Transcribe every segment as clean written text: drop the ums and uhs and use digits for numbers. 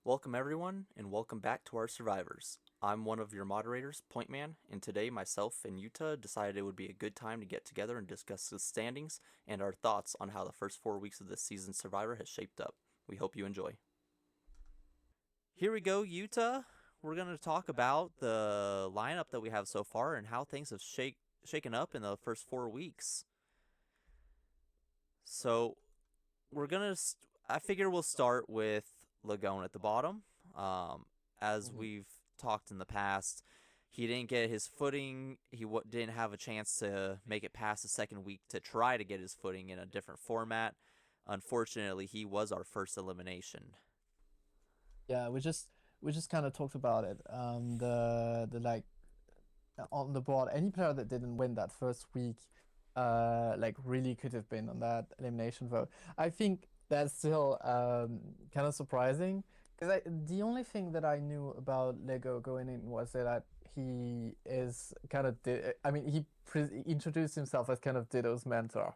Welcome everyone, and welcome back to our survivors. I'm one of your moderators, Pointman, and today myself and Yuta decided it would be a good time to get together and discuss the standings and our thoughts on how the first 4 weeks of this season's Survivor has shaped up. We hope you enjoy. Here we go, Yuta. We're going to talk about the lineup that we have so far and how things have shaken up in the first 4 weeks. So, I figure we'll start with Legonene at the bottom. As we've talked in the past, he didn't get his footing. He didn't have a chance to make it past the second week to try to get his footing in a different format. Unfortunately, he was our first elimination. Yeah, we just kind of talked about it. The like on the board, any player that didn't win that first week, like really could have been on that elimination vote. I think that's still kind of surprising because the only thing that I knew about Lego going in was that he is kind of I mean he introduced himself as kind of Ditto's mentor,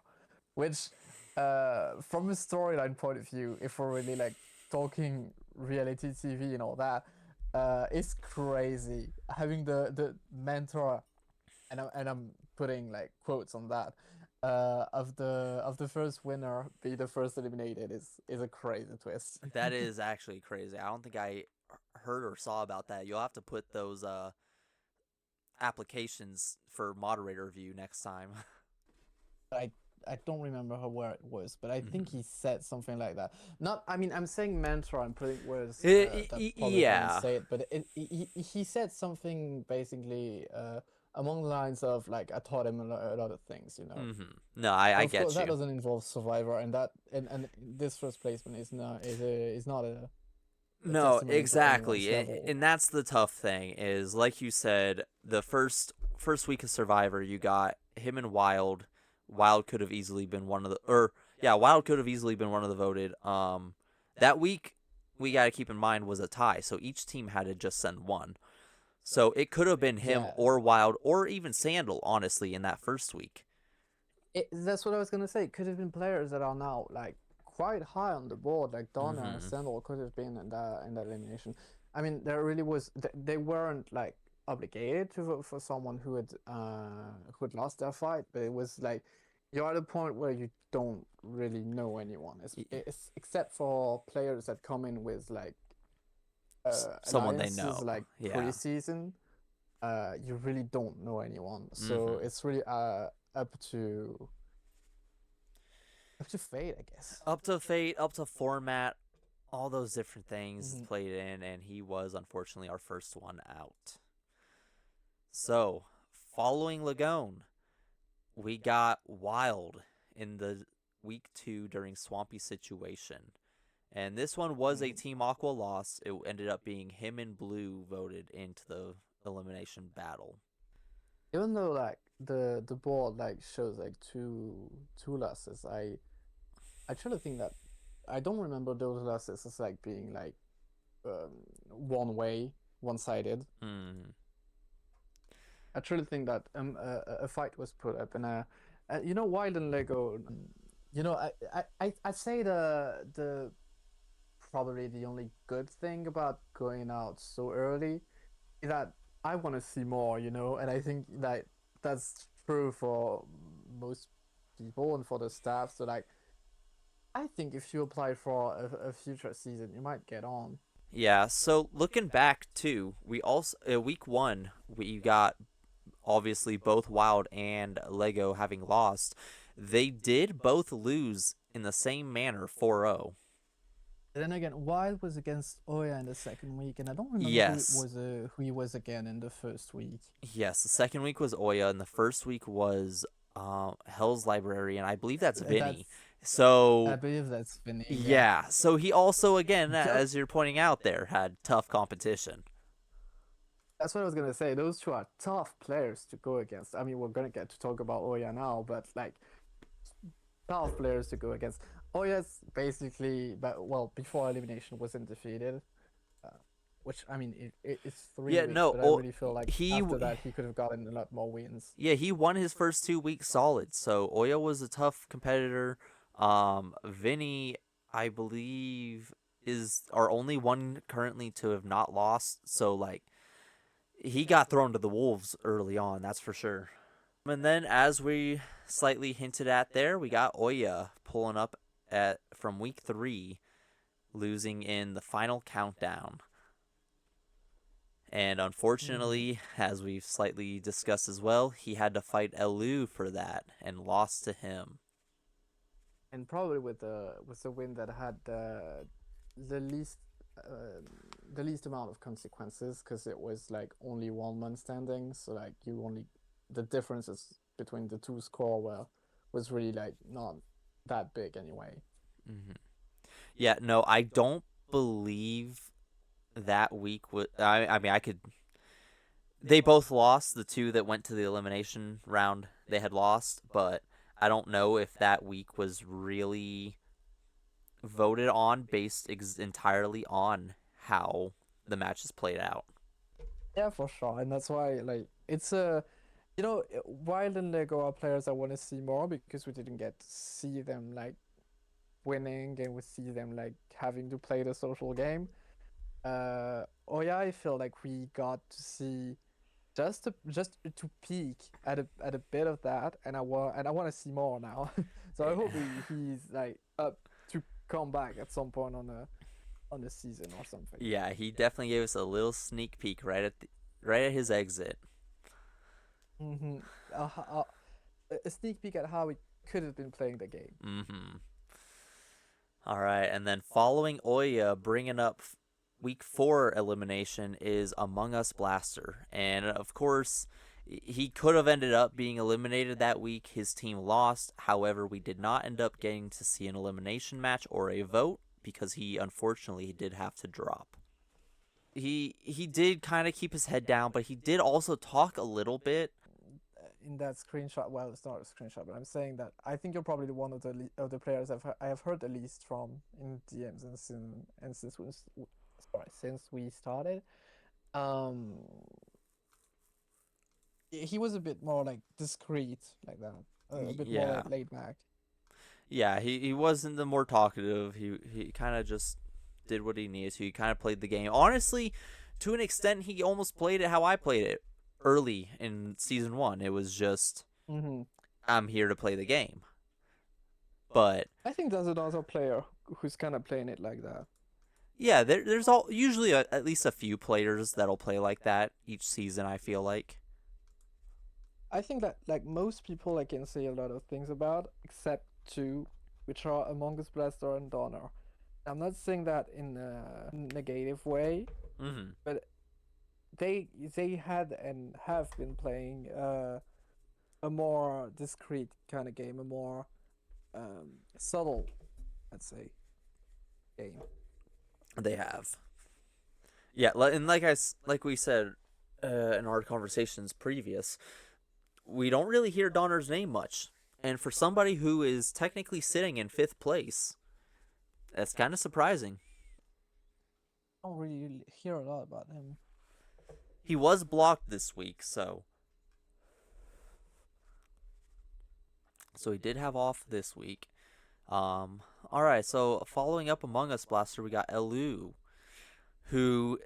which from a storyline point of view, if we're really like talking reality TV and all that, it's crazy having the mentor, and I'm putting like quotes on that, of the first winner be the first eliminated is a crazy twist. That is actually crazy. I don't think I heard or saw about that. You'll have to put those applications for moderator review next time. I I don't remember where it was, but I think Mhm. he said something like that. Not, I mean, I'm saying mentor. I'm putting words that probably didn't Yeah. say it, but he said something basically along the lines of like, I taught him a lot of things, you know. No, I Of course, get that you. doesn't involve Survivor, and this first placement is not a No, testament to anyone's exactly. level. And that's the tough thing is like you said, the first week of Survivor, you got him and Wild. Wild could have easily been one of the or yeah, Wild could have easily been one of the voted. That week we got to keep in mind was a tie, so each team had to just send one. So it could have been him Yeah, or Wild or even Sandal, honestly, in that first week. that's what I was gonna say. It could have been players that are now like quite high on the board, like Dohner, Mm-hmm. Sandal could have been in that elimination. I mean, there really was. They weren't like obligated to vote for someone who had lost their fight, but it was like you're at a point where you don't really know anyone, it's except for players that come in with like Someone they alliances know. like Yeah. pre-season. You really don't know anyone, so Mm-hmm. it's really up to fate, I guess. Up to fate, up to format, all those different things Hmm. played in, and he was unfortunately our first one out. So, following Lagone, we got Wild in the week 2 during Swampy Situation. And this one was a Hmm. Team Aqua loss. It ended up being him and Blue voted into the elimination battle. Even though like the board like shows like two losses, I truly think that I don't remember those losses as like being like one way, one sided. Hmm. I truly think that a fight was put up, and you know, Wild and Lego, you know, I say the probably the only good thing about going out so early is that I want to see more, you know, and I think that that's true for most people and for the staff. So like, I think if you apply for a future season, you might get on. Yeah, so looking back too, we also week 1 we got obviously both Wild and Lego having lost. They did both lose in the same manner 4-0. And then again, Wild was against Oya in the second week, and I don't remember Yes. who he was again in the first week. Yes, the second week was Oya and the first week was Hell's Library and I believe that's That's Vinny. I So believe that's Vinny. Yeah, yeah, so he also again Ju- as you're pointing out there had tough competition. that's what I was gonna say. Those two are tough players to go against. I mean, we're gonna get to talk about Oya now, but like tough players to go against. Oya's basically, but well, before elimination wasn't defeated, uh, which I mean, it's three Yeah, weeks, no, but I really feel like he after that he could have gotten a lot more wins. yeah, he won his first 2 weeks solid. So Oya was a tough competitor. Vinny, I believe, is our only one currently to have not lost. So like he got thrown to the wolves early on, that's for sure. And then, as we slightly hinted at there, we got Oya pulling up at from week 3, losing in the final countdown. And unfortunately, as we've slightly discussed as well, he had to fight Elu for that and lost to him. And probably with the win that had the least uh, the least amount of consequences, because it was like only 1 man standing, so like you only the differences between the two score was really like not that big anyway. Mm-hmm. Yeah, no, I don't believe that week was. I mean, I could. They both lost. The two that went to the elimination round, they had lost, but I don't know if that week was really voted on based entirely on how the matches played out. Yeah, for sure, and that's why like it's a Wild and Lego are players I want to see more because we didn't get to see them like winning and we see them like having to play the social game. Oya, I feel like we got to see just to peek at a bit of that, and I want to see more now. So I hope he's like up to come back at some point on the season or something. Yeah, he definitely gave us a little sneak peek right at his exit. Mm-hmm. Uh, a sneak peek at how he could have been playing the game. Mm-hmm. All right, and then following Oya, bringing up week 4 elimination is Amongusblaster, and of course, he could have ended up being eliminated that week. His team lost. However, we did not end up getting to see an elimination match or a vote because he unfortunately did have to drop. He did kind of keep his head down, but he did also talk a little bit. In that screenshot, well, it's not a screenshot, but I'm saying that I think you're probably the one of the players I have heard the least from in DMs and since we started. Um, he was a bit more like discreet like that, a bit more Yeah, like laid back. yeah. He wasn't the more talkative. He kind of just did what he needed to. He kind of played the game. Honestly, to an extent, he almost played it how I played it early in season 1. It was just Mm-hmm. I'm here to play the game. But I think there's another player who's kind of playing it like that. yeah, there's usually at least a few players that'll play like that each season. I feel like. I think that like most people I can say a lot of things about, except two, which are Amongusblaster and Dohner. I'm not saying that in a negative way, Mm-hmm. but they had and have been playing a more discreet kind of game, a more subtle, let's say, game. They have. Yeah, and like we said in our conversations previous, we don't really hear Donner's name much. And for somebody who is technically sitting in 5th place, that's kind of surprising. I don't really hear a lot about him. He was blocked this week, so he did have off this week. All right, so following up Amongusblaster, we got Elu, who,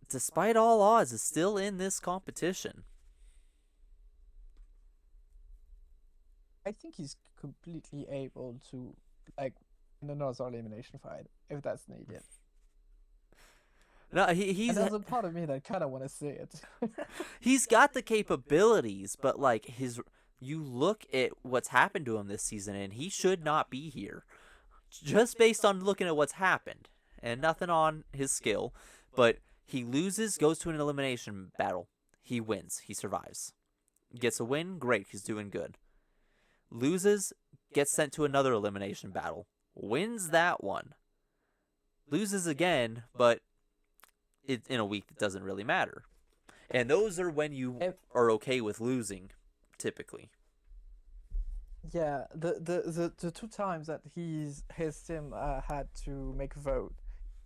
despite all odds, is still in this competition. I think he's completely able to like in another elimination fight if that's needed. No, And there's a part of me that kind of want to see it. he's got the capabilities, but like you look at what's happened to him this season, and he should not be here. Just based on looking at what's happened, and nothing on his skill, but he loses, goes to an elimination battle, he wins, he survives, gets a win, great, he's doing good. Loses, gets sent to another elimination battle, wins that one, loses again, but it's in a week that doesn't really matter. And those are when you are okay with losing, typically. Yeah, the two times that his team had to make a vote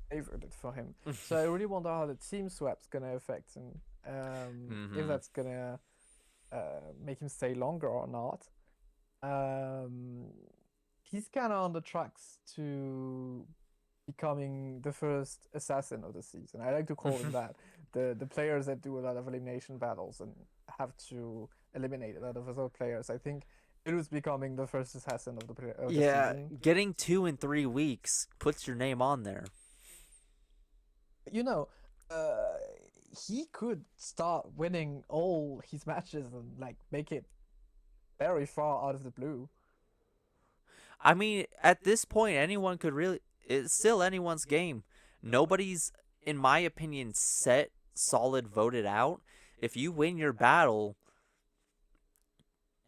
favored it for him. So I really wonder how the team swap's gonna affect him. If that's gonna make him stay longer or not. He's kind of on the tracks to becoming the first assassin of the season. I like to call him that. The players that do a lot of elimination battles and have to eliminate a lot of other players. I think it was becoming the first assassin of the Yeah, season. getting 2 in 3 weeks puts your name on there. You know, uh, he could start winning all his matches and like make it very far out of the blue. I mean, at this point, anyone could really. It's still anyone's game. Nobody's, in my opinion, set, solid, voted out. If you win your battle,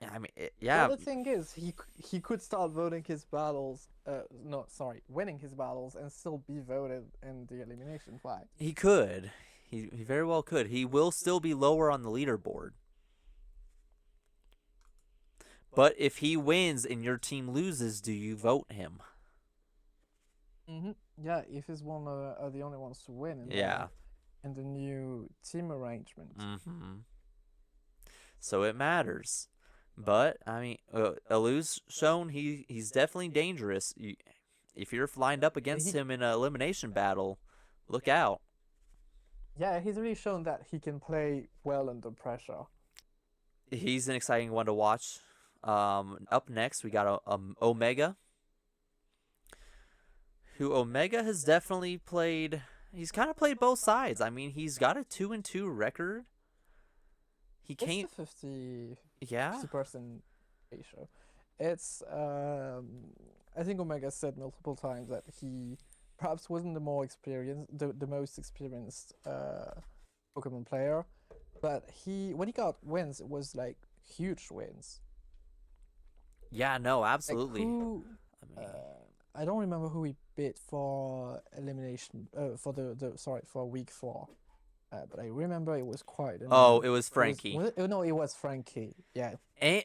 I mean, Well, yeah, the thing is, he could start voting his battles. No, sorry, winning his battles and still be voted in the elimination fight. he could. He very well could. He will still be lower on the leaderboard. But if he wins and your team loses, do you vote him? Yeah, if he's one of the only ones to win Yeah. in the new team arrangement. So it matters. But I mean, Alu's shown he's definitely dangerous. If you're lined up against him in an elimination battle, look out. Yeah, he's really shown that he can play well under pressure. He's an exciting one to watch. Up next, we got Omega, who Omega has definitely played. He's kind of played both sides. I mean, he's got a 2-2 record. He came. It's a 50, Yeah. 50% ratio. It's I think Omega said multiple times that he perhaps wasn't the most experienced Pokemon player, but when he got wins, it was like huge wins. Yeah, no, absolutely. Like I don't remember who he beat for elimination. For week 4. But I remember it was quite. It was Frankie. No, it was Frankie. Yeah. And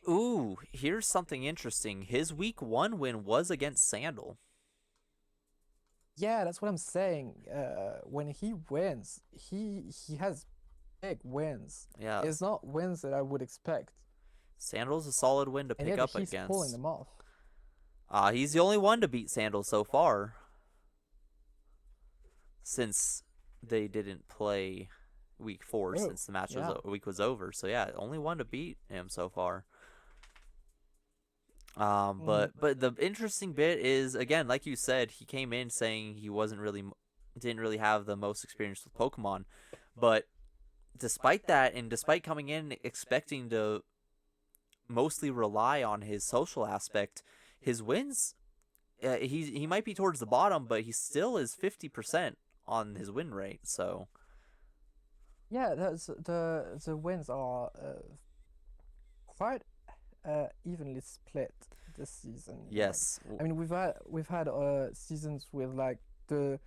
here's something interesting. His week 1 win was against Sandal. Yeah, that's what I'm saying. When he wins, he has big wins. Yeah. It's not wins that I would expect. Sandal's a solid win to pick up he's against. Pulling them off. He's the only one to beat Sandal so far. Since they didn't play week 4 since the week was over. So yeah, only one to beat him so far. But the interesting bit is, again, like you said, he came in saying he didn't really have the most experience with Pokemon, but despite that, and despite coming in expecting to mostly rely on his social aspect, his wins, he might be towards the bottom, but he still is 50% on his win rate. So yeah, the wins are quite evenly split this season. Yes. Like, I mean, we've had seasons with like the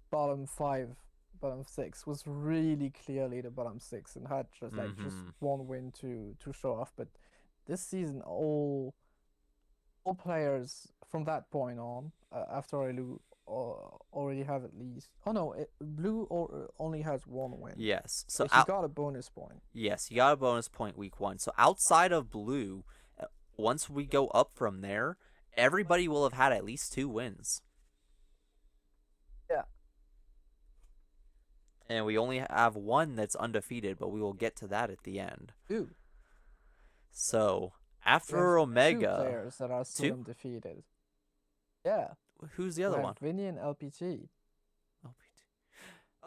bottom 5, bottom 6 was really clearly the bottom 6 and had just just one win to show off. But this season, all players from that point on, after Ailu, already have at least. Oh no, Blue only has one win. Yes, so he got a bonus point. Yes, he got a bonus point week 1. So outside of Blue, once we go up from there, everybody will have had at least 2 wins. Yeah. And we only have one that's undefeated, but we will get to that at the end. Ooh. So after Omega, 2 players that are still undefeated. Yeah. Who's the other one? Vinny and LPT.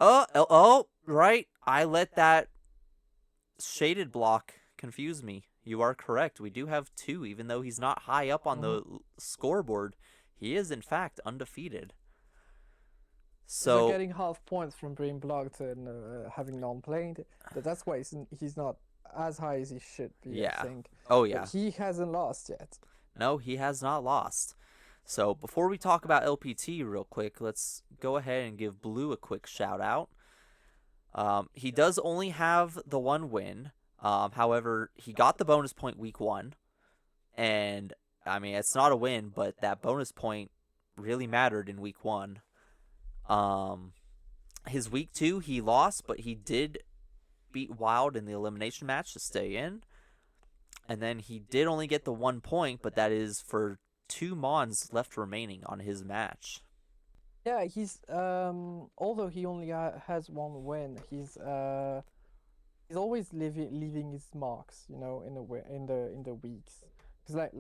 Oh, right. I let that shaded block confuse me. You are correct. We do have 2, even though he's not high up on the scoreboard. He is, in fact, undefeated. So getting half points from being blocked and having non-played. That's why he's not as high as he should be, yeah. I think. Oh, yeah. But he hasn't lost yet. No, he has not lost. So before we talk about LPT real quick, let's go ahead and give Blue a quick shout out. He does only have the 1 win. However, he got the bonus point week 1. And, I mean, it's not a win, but that bonus point really mattered in week 1. His week 2, he lost, but he did beat Wild in the elimination match to stay in. And then he did only get the 1 point, but that is for 2 Mons left remaining on his match. Yeah, he's although he only has one win, he's always leaving his marks, you know, in the weeks. Because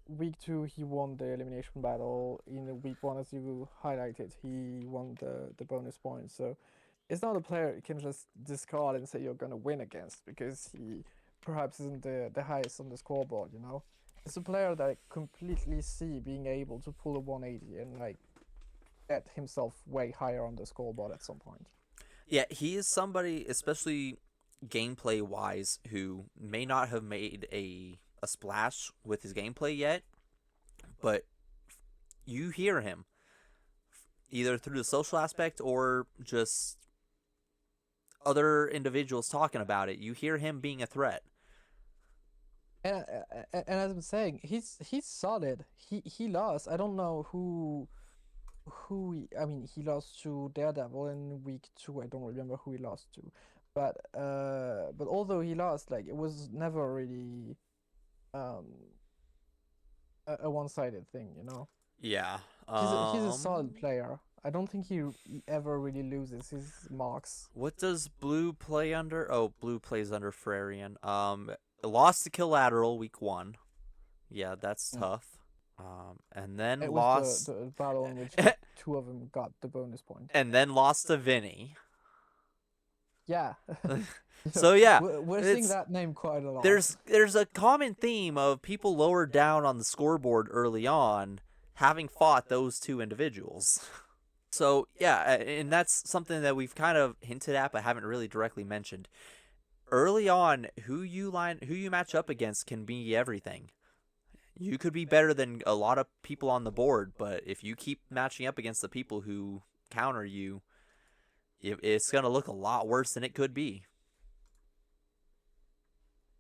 week 2 he won the elimination battle. In the week 1, as you highlighted, he won the bonus points. So it's not a player you can just discard and say you're gonna win against because he perhaps isn't the highest on the scoreboard. You know, it's a player that I completely see being able to pull a 180 and like get himself way higher on the scoreboard at some point. Yeah, he is somebody, especially gameplay wise, who may not have made a splash with his gameplay yet, but you hear him either through the social aspect or just other individuals talking about it. You hear him being a threat. And as I'm saying, he's solid. He lost. I don't know I mean, he lost to Daredevil in week 2. I don't remember who he lost to, but although he lost, like it was never really um a one-sided thing, you know. Yeah. He's a solid player. I don't think he ever really loses his marks. What does Blue play under? Oh, Blue plays under Frarian. Lost to Killateral week 1. Yeah, that's Mm. tough. And then It was lost, the battle in which two of them got the bonus point. and then lost to Vinny. Yeah. So yeah, We're seeing that name quite a lot. there's a common theme of people lower down on the scoreboard early on having fought those two individuals. So yeah, and that's something that we've kind of hinted at but haven't really directly mentioned. Early on, who you match up against can be everything. You could be better than a lot of people on the board, but if you keep matching up against the people who counter you, it's going to look a lot worse than it could be.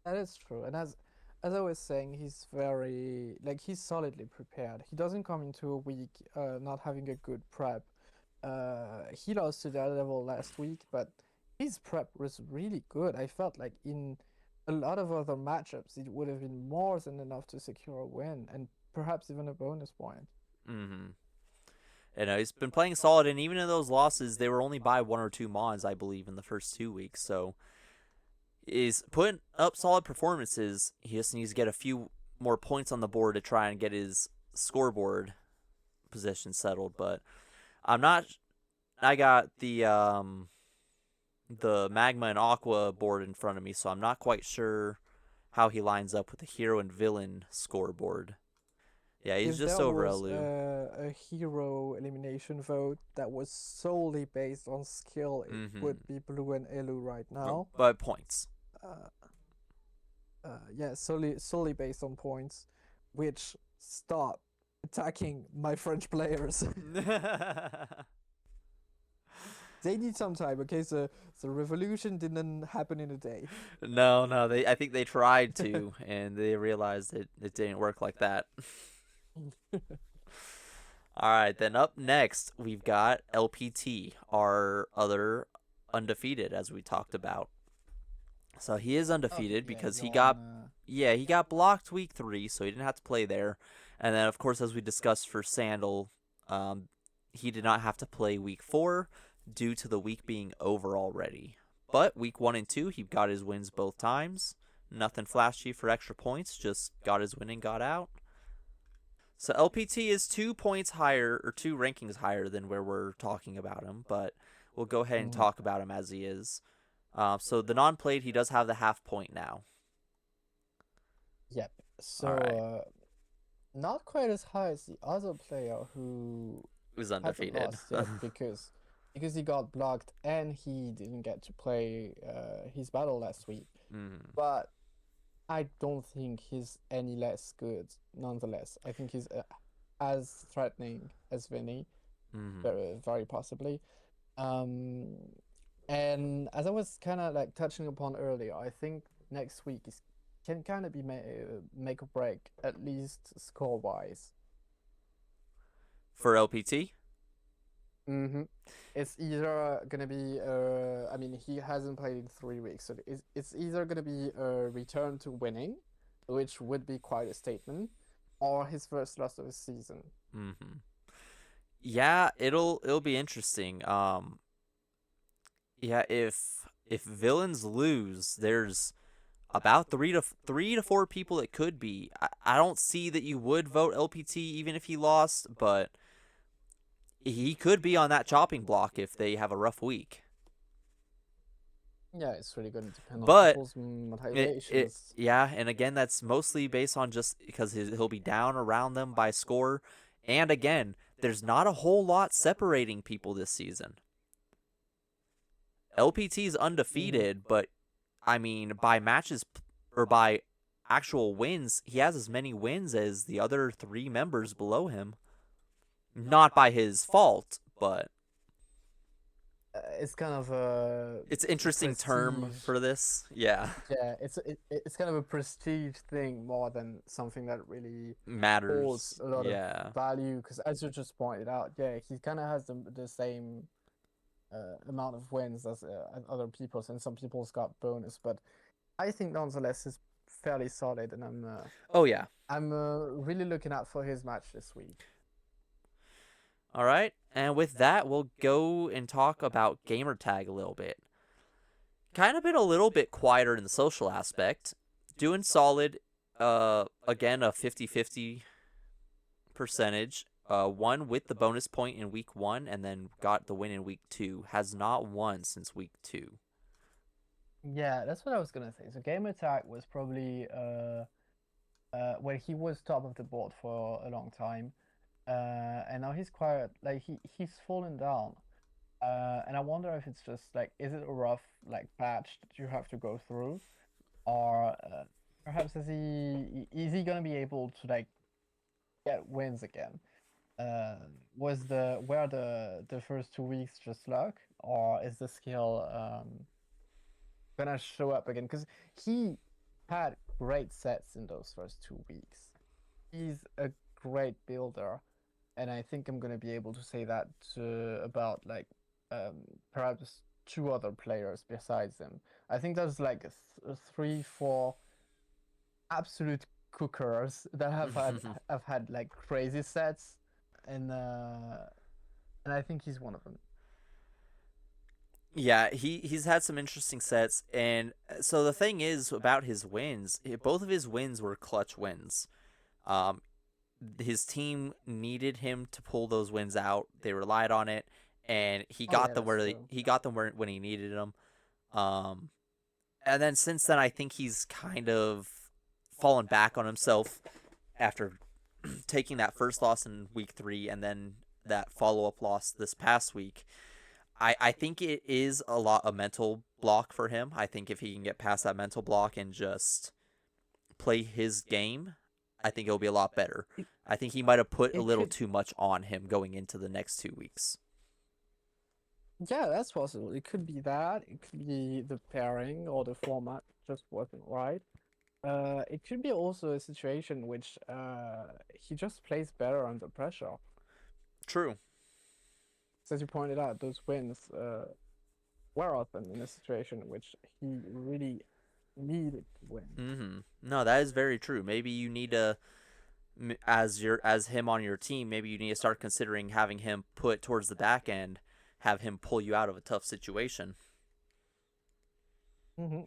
That is true. And as I was saying, he's very like he's solidly prepared. He doesn't come into a week not having a good prep. He lost to Daredevil last week, but his prep was really good. I felt like in a lot of other matchups, it would have been more than enough to secure a win and perhaps even a bonus point. Mm-hmm. And he's been playing solid, and even in those losses, they were only by 1 or 2 mons, I believe, in the first 2 weeks. So is putting up solid performances. He just needs to get a few more points on the board to try and get his scoreboard position settled. But I'm not. I got the Magma and Aqua board in front of me, so I'm not quite sure how he lines up with the hero and villain scoreboard. Yeah, he's If just there over was Elu. a hero elimination vote that was solely based on skill, it would be Blue and Elu right now. But points. Uh, yeah, solely based on points, which stop attacking my French players. They need some time, okay? So the revolution didn't happen in a day. No, I think they tried to, and they realized it didn't work like that. All right, then up next we've got LPT, our other undefeated, as we talked about. So he is undefeated because he got blocked week 3, so he didn't have to play there. And then of course, as we discussed for Sandal, he did not have to play week 4 due to the week being over already. But week 1 and 2, he got his wins both times. Nothing flashy for extra points, just got his win and got out. So LPT is 2 points higher, or 2 rankings higher than where we're talking about him, but we'll go ahead and talk about him as he is. So the non-played, he does have the half point now. Yep. So not quite as high as the other player who was undefeated because he got blocked and he didn't get to play his battle last week. But I don't think he's any less good. Nonetheless, I think he's as threatening as Vinny, very, very possibly. And as I was kind of like touching upon earlier, I think next week can kind of be make or break, at least score wise. For LPT. It's either gonna be I mean, he hasn't played in 3 weeks, so it's either gonna be a return to winning, which would be quite a statement, or his first loss of the season. Yeah, it'll be interesting. Yeah, if villains lose, there's about three to four people it could be. I don't see that you would vote LPT even if he lost, but he could be on that chopping block if they have a rough week. Yeah, it's really going to depend on But people's it motivations. yeah, and again that's mostly based on just because he'll be down around them by score, and again there's not a whole lot separating people this season. LPT's Mhm. undefeated, but I mean by matches or by actual wins, he has as many wins as the other three members below him. Not by his fault, but It's kind of a it's an interesting term prestige. for this. Yeah, Yeah, it's kind of a prestige thing more than something that really holds matters. a lot of Yeah. value. Because as you just pointed out, yeah, he kind of has the same amount of wins as other people's, and some people's got bonus. But I think nonetheless is fairly solid, and Oh yeah. I'm really looking out for his match this week. All right. And with that, we'll go and talk about gamertag a little bit. Kind of been a little bit quieter in the social aspect. Doing solid. Again, a 50-50 percentage. Won with the bonus point in week 1 and then got the win in week 2. Has not won since week 2. Yeah, that's what I was gonna say. So Game Attack was probably where he was top of the board for a long time, and now he's quiet. Like he's fallen down, and I wonder if it's just like, is it a rough like patch that you have to go through, or perhaps is he gonna be able to like get wins again? Was the were the first 2 weeks just luck, or is the skill gonna show up again? Because he had great sets in those first 2 weeks. He's a great builder, and I think I'm gonna be able to say that about like perhaps two other players besides him. I think there's like three, four absolute cookers that have had like crazy sets, and uh, and I think he's one of them. Yeah, he's had some interesting sets, and so the thing is about his wins, both of his wins were clutch wins. Um, his team needed him to pull those wins out. They relied on it, and he Oh got yeah, them that's where true. he got them when he needed them. Um, and then since then, I think he's kind of fallen back on himself after taking that first loss in week 3 and then that follow up loss this past week. I think it is a lot of mental block for him. I think if he can get past that mental block and just play his game, I think it'll be a lot better. It, I think he might have put a it little could, too much on him going into the next 2 weeks. yeah, that's possible. It could be that. It could be the pairing or the format just wasn't right. It could be also a situation which he just plays better under pressure. True. So as you pointed out, those wins were often in a situation in which he really needed to win. No, that is very true. Maybe you need to, as him on your team, maybe you need to start considering having him put towards the back end, have him pull you out of a tough situation.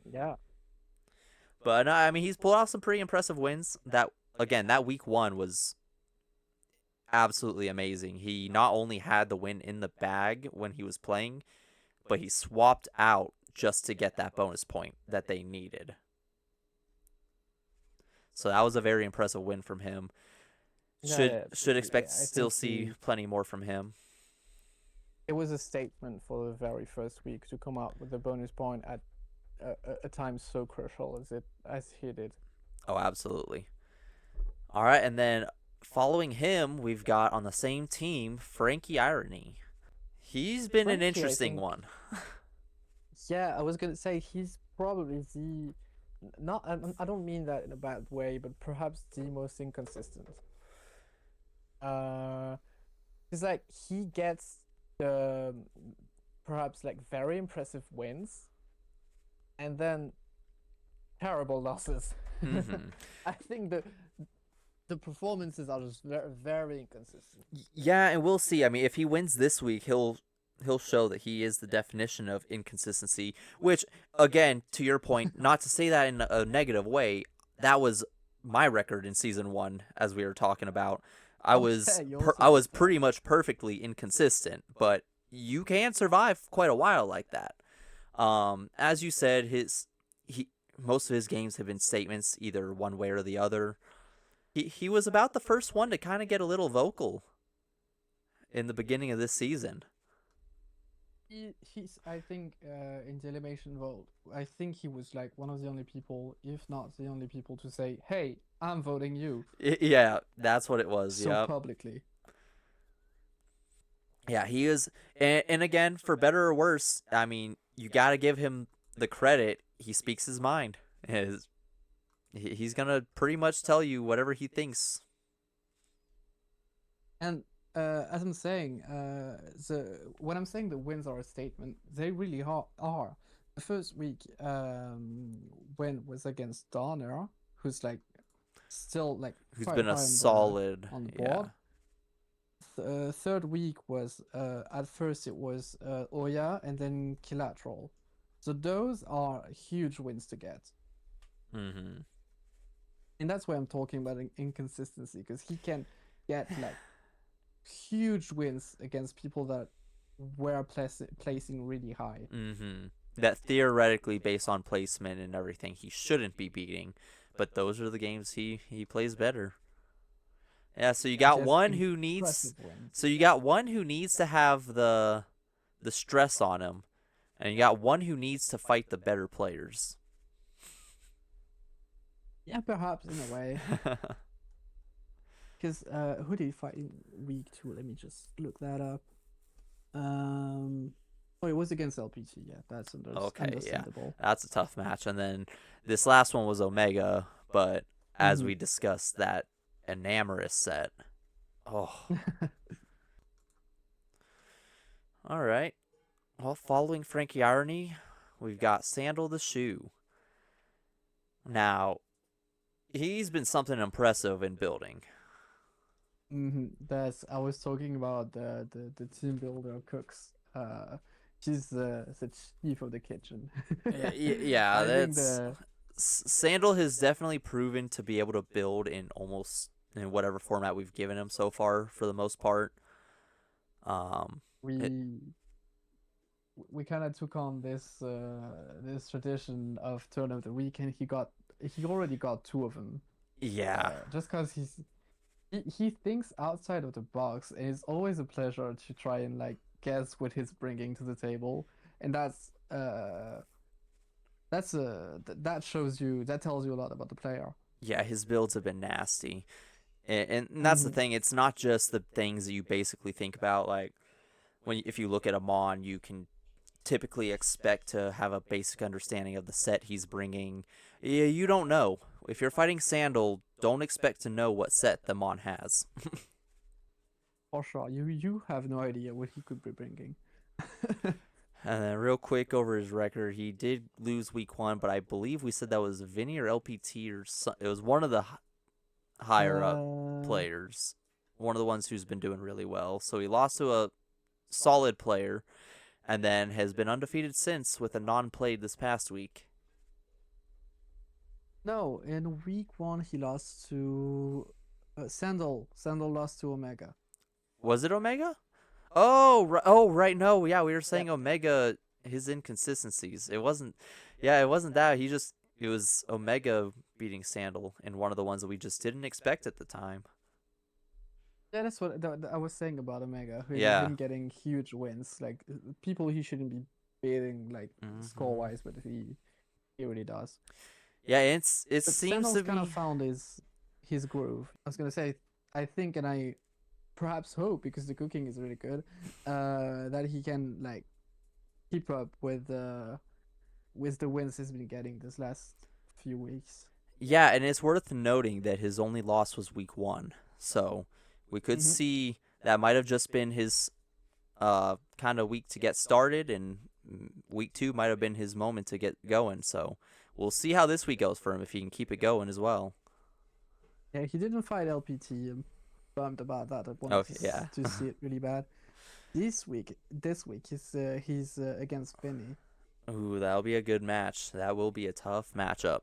Yeah. But no, I mean he's pulled off some pretty impressive wins. That again, that week 1 was absolutely amazing. He not only had the win in the bag when he was playing, but he swapped out just to get that bonus point that they needed. So that was a very impressive win from him. Yeah, Should yeah, should absolutely. expect I still think see plenty more from him. it was a statement for the very first week to come out with a bonus point at a time so crucial as he did. Oh, absolutely. All right, and then following him, we've got on the same team FrankyIrony. He's been an Frankie, I interesting think, one. yeah, I was gonna say he's probably the not. I don't mean that in a bad way, but perhaps the most inconsistent. Uh, it's like he gets the perhaps like very impressive wins, and then terrible losses. Mm-hmm. I think the performances are just very, very inconsistent. Yeah, and we'll see. I mean, if he wins this week, he'll show that he is the definition of inconsistency. Which, again, to your point, not to say that in a negative way, that was my record in season 1, as we were talking about. I was You also I was did that. pretty much perfectly inconsistent, but you can survive quite a while like that. As you said, most of his games have been statements, either one way or the other. He was about the first one to kind of get a little vocal in the beginning of this season. He's I think in the elimination vote, I think he was like one of the only people, if not the only people, to say, "Hey, I'm voting you." Yeah, that's what it was. So Yep. publicly. Yeah, he is, and again, for better or worse, I mean, you got to give him the credit. He speaks his mind. He's gonna pretty much tell you whatever he thinks. And as I'm saying, when I'm saying the wins are a statement, they really are. The first week, win was against Dohner, who's like still like Who's quite been a high solid, on the yeah. board. Third week was at first it was Oya and then Killateral. So those are huge wins to get. Mm-hmm. And that's why I'm talking about inconsistency, because he can get like huge wins against people that were placing really high. Mm-hmm. That theoretically, based on placement and everything, he shouldn't be beating, but those are the games he plays better. Yeah, so you got one who needs, to have the stress on him, and you got one who needs to fight the better players. Yeah, perhaps in a way. Because who did he fight in week 2? Let me just look that up. Oh, it was against LPT. Yeah, that's understandable. Yeah, that's a tough match. And then this last one was Omega, but as we discussed, that Enamorous set. Oh. All right. Well, following FrankyIrony, we've got SandalTheShoe. Now, he's been something impressive in building. That's I was talking about the team builder cooks. She's the chief of the kitchen. Yeah, that's Sandal has definitely proven to be able to build in almost in whatever format we've given him so far, for the most part. We kind of took on this this tradition of turn of the week, and he already got 2 of them. Yeah, just because he thinks outside of the box, and it's always a pleasure to try and like guess what he's bringing to the table, and that shows you, that tells you a lot about the player. Yeah, his builds have been nasty, and that's the thing. It's not just the things that you basically think about. Like if you look at Amon, you can typically expect to have a basic understanding of the set he's bringing. Yeah, you don't know. If you're fighting Sandal, don't expect to know what set the Mon has. For sure, you have no idea what he could be bringing. And then real quick over his record, he did lose week 1, but I believe we said that was Vinny or LPT or it was one of the higher up players, one of the ones who's been doing really well. So he lost to a solid player, and then has been undefeated since with a non-played this past week. No, in week 1 he lost to Sandal. Sandal lost to Omega. Was it Omega? Oh, right. No, yeah, we were saying Omega, his inconsistencies. It wasn't that. It was Omega beating Sandal in one of the ones that we just didn't expect at the time. Yeah, that's what I was saying about Omega. Him getting huge wins, like people he shouldn't be beating, like score-wise, but he really does. Yeah, it seems Sandal's to be kind of found his groove. I was gonna say, I think, and I perhaps hope, because the cooking is really good, that he can like keep up with the wins he's been getting this last few weeks. Yeah, and it's worth noting that his only loss was week 1, so we could see that might have just been his kind of week to get started, and week 2 might have been his moment to get going. So we'll see how this week goes for him, if he can keep it going as well. Yeah, he didn't fight LPT. I'm bummed about that. I wanted Okay, yeah. to see it really bad. This week, he's against Vinny. Ooh, that'll be a good match. That will be a tough matchup.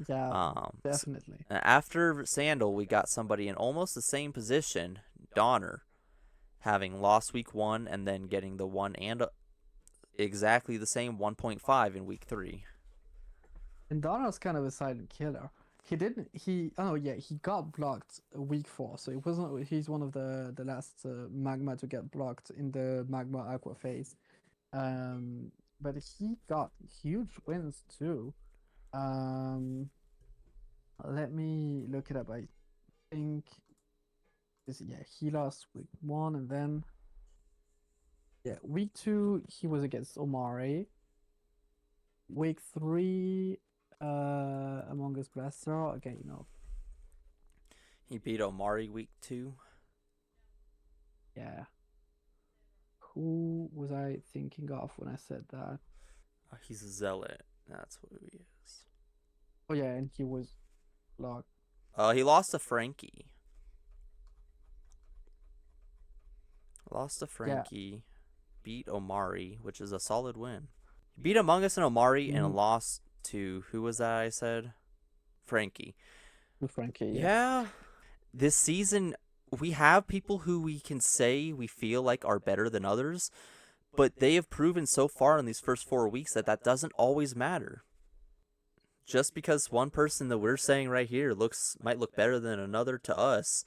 Yeah, S definitely. After Sandal, we got somebody in almost the same position, Dohner, having lost week 1 and then getting the 1 and exactly the same 1.5 in week 3. And Donald's kind of a silent killer. He didn't. He. Oh yeah. He got blocked week 4, so it wasn't. He's one of the last magma to get blocked in the magma aqua phase. Um, but he got huge wins too. Um, let me look it up. I think. Yeah, he lost week 1 and then. Yeah, week 2 he was against Omari. Week 3, Amongusblaster again. He beat Omari week 2. Yeah. Who was I thinking of when I said that? He's a zealot. That's what he is. Oh yeah, and he was locked. He lost to Frankie. Lost to Yeah. Frankie. Beat Omari, which is a solid win. He beat Among Us and Omari and lost to, who was that I said? Frankie. With Frankie, Yeah. This season, we have people who we can say we feel like are better than others, but they have proven so far in these first 4 weeks that that doesn't always matter. Just because one person that we're saying right here might look better than another to us,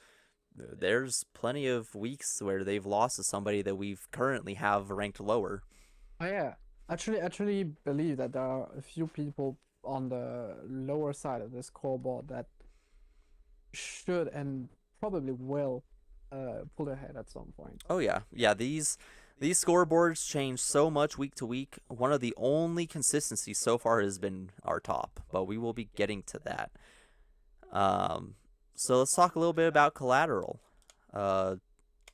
there's plenty of weeks where they've lost to somebody that we've currently have ranked lower. Oh yeah. Actually believe that there are a few people on the lower side of the scoreboard that should and probably will pull ahead at some point. Oh yeah. Yeah, these scoreboards change so much week to week. One of the only consistencies so far has been our top, but we will be getting to that. So let's talk a little bit about Killateral.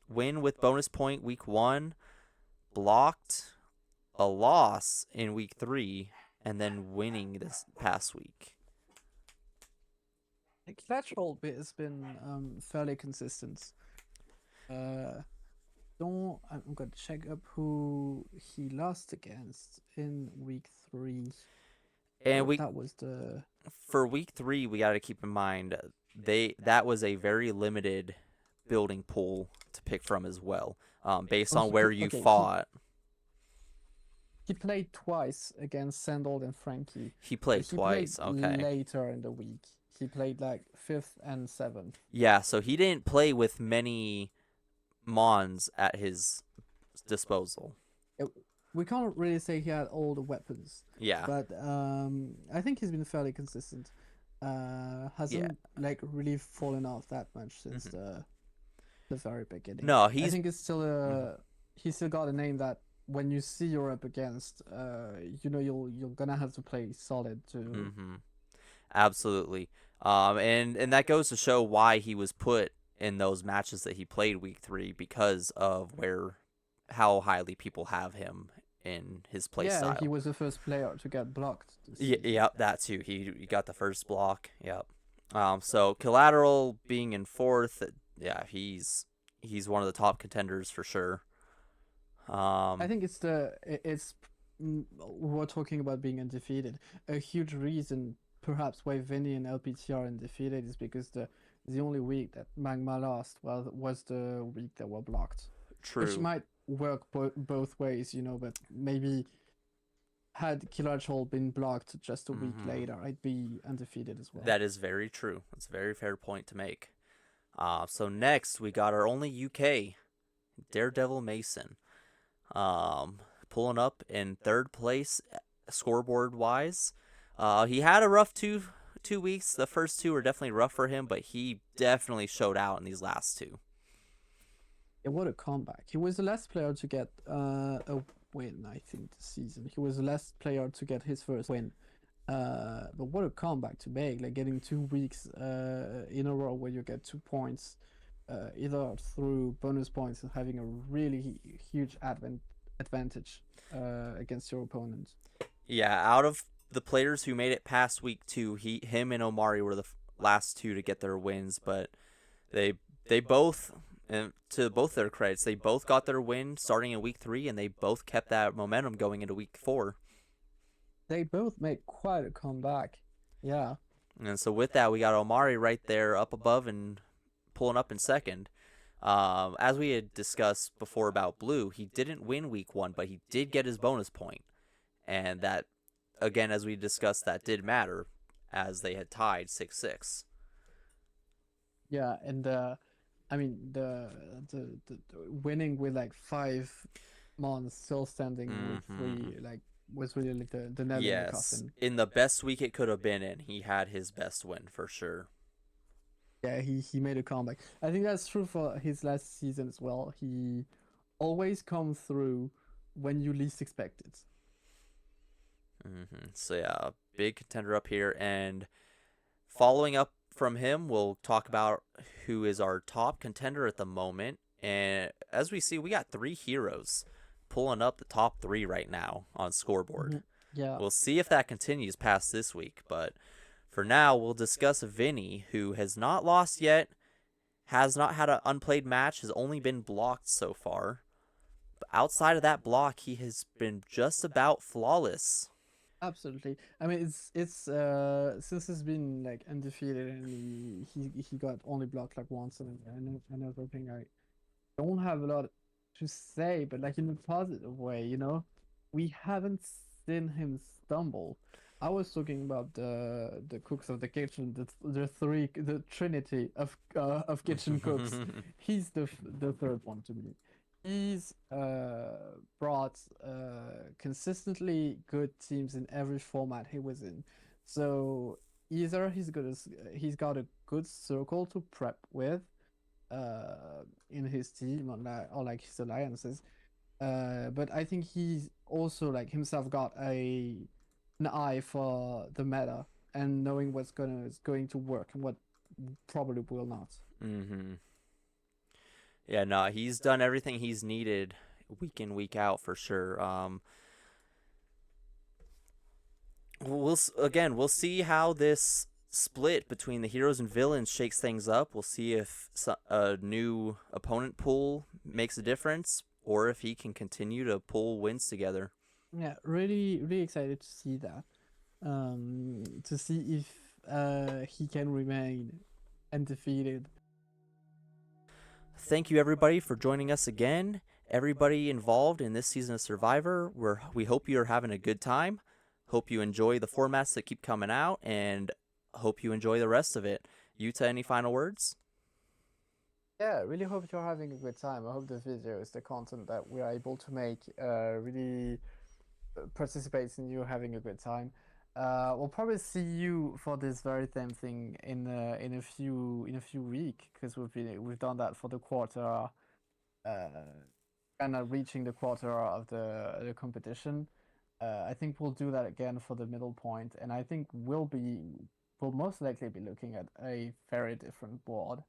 Win with bonus point week 1, blocked a loss in week 3, and then winning this past week. Killateral has been fairly consistent. I'm gonna check up who he lost against in week 3. And that was the for week 3, we got to keep in mind that was a very limited building pool to pick from as well, based on where you fought. He played twice against Sandal and Frankie. He played twice. Okay. Later in the week, he played like 5th and 7th. Yeah, so he didn't play with many Mons at his disposal. We can't really say he had all the weapons. Yeah. But I think he's been fairly consistent. Hasn't like really fallen off that much since the very beginning. No, I think it's still he's still got a name that when you see you're up against, you're gonna have to play solid too. Absolutely. And that goes to show why he was put in those matches that he played week 3, because of how highly people have him in his play style. Yeah, he was the first player to get blocked. Yeah, that too. He got the first block. Yep. So Killateral being in 4th, yeah, he's one of the top contenders for sure. I think we're talking about being undefeated. A huge reason perhaps why Vinny and LPT are undefeated is because the only week that Magma lost was the week that were blocked. True. Which might work both ways, but maybe had Killateral been blocked just a week later, I'd be undefeated as well. That is very true. That's a very fair point to make. So next we got our only UK, Daredevilmason, pulling up in 3rd place scoreboard wise. He had a rough two weeks. The first 2 were definitely rough for him, but he definitely showed out in these last 2. Yeah, what a comeback. He was the last player to get a win, I think, this season. He was the last player to get his first win. But what a comeback to make, like getting 2 weeks in a row where you get 2 points, either through bonus points and having a really huge advantage against your opponent. Yeah, out of the players who made it past week 2, him and Omari were last two to get their wins, but they both, and to both their credits, they both got their win starting in week 3, and they both kept that momentum going into week 4. They both made quite a comeback. Yeah. And so with that, we got Omari right there up above and pulling up in second. As we had discussed before about Blue, he didn't win week 1, but he did get his bonus point. And that, again, as we discussed, that did matter as they had tied 6-6. Yeah, and I mean the winning with like 5 months still standing with 3 like was really like the nail in the coffin. In the best week it could have been in, he had his best win for sure. Yeah, he made a comeback. I think that's true for his last season as well. He always comes through when you least expect it. So yeah, big contender up here, and following up from him, we'll talk about who is our top contender at the moment. And as we see, we got 3 heroes pulling up the top 3 right now on scoreboard. Yeah. We'll see if that continues past this week, but for now, we'll discuss Vinny, who has not lost yet, has not had an unplayed match, has only been blocked so far. But outside of that block, he has been just about flawless. Absolutely. I mean, it's since he's been like undefeated and he got only blocked like once, and another thing I don't have a lot to say, but like in a positive way, you know, we haven't seen him stumble. I was talking about the cooks of the kitchen, the trinity of kitchen cooks. He's the third one to me. He's brought consistently good teams in every format he was in. So either he's got a good circle to prep with in his team or like his alliances. But I think he's also like himself got an eye for the meta and knowing what's going to work and what probably will not. Yeah, no, he's done everything he's needed week in, week out for sure. We'll see how this split between the heroes and villains shakes things up. We'll see if a new opponent pool makes a difference, or if he can continue to pull wins together. Yeah, really, really excited to see that. To see if he can remain undefeated. Thank you, everybody, for joining us again. Everybody involved in this season of Survivor, we hope you're having a good time. Hope you enjoy the formats that keep coming out, and hope you enjoy the rest of it. Yuta, any final words? Yeah, really hope you're having a good time. I hope the videos, the content that we are able to make, really participates in you having a good time. We'll probably see you for this very same thing in a few weeks because we've done that for the quarter, kind of reaching the quarter of the competition. I think we'll do that again for the middle point, and I think we'll most likely be looking at a very different board.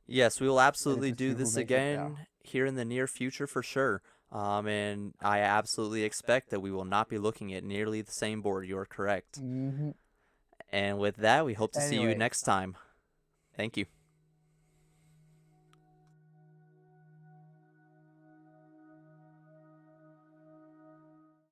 Yes, we will absolutely do this again here in the near future for sure. And I absolutely expect that we will not be looking at nearly the same board. You are correct. And with that, we hope to see you next time. Thank you.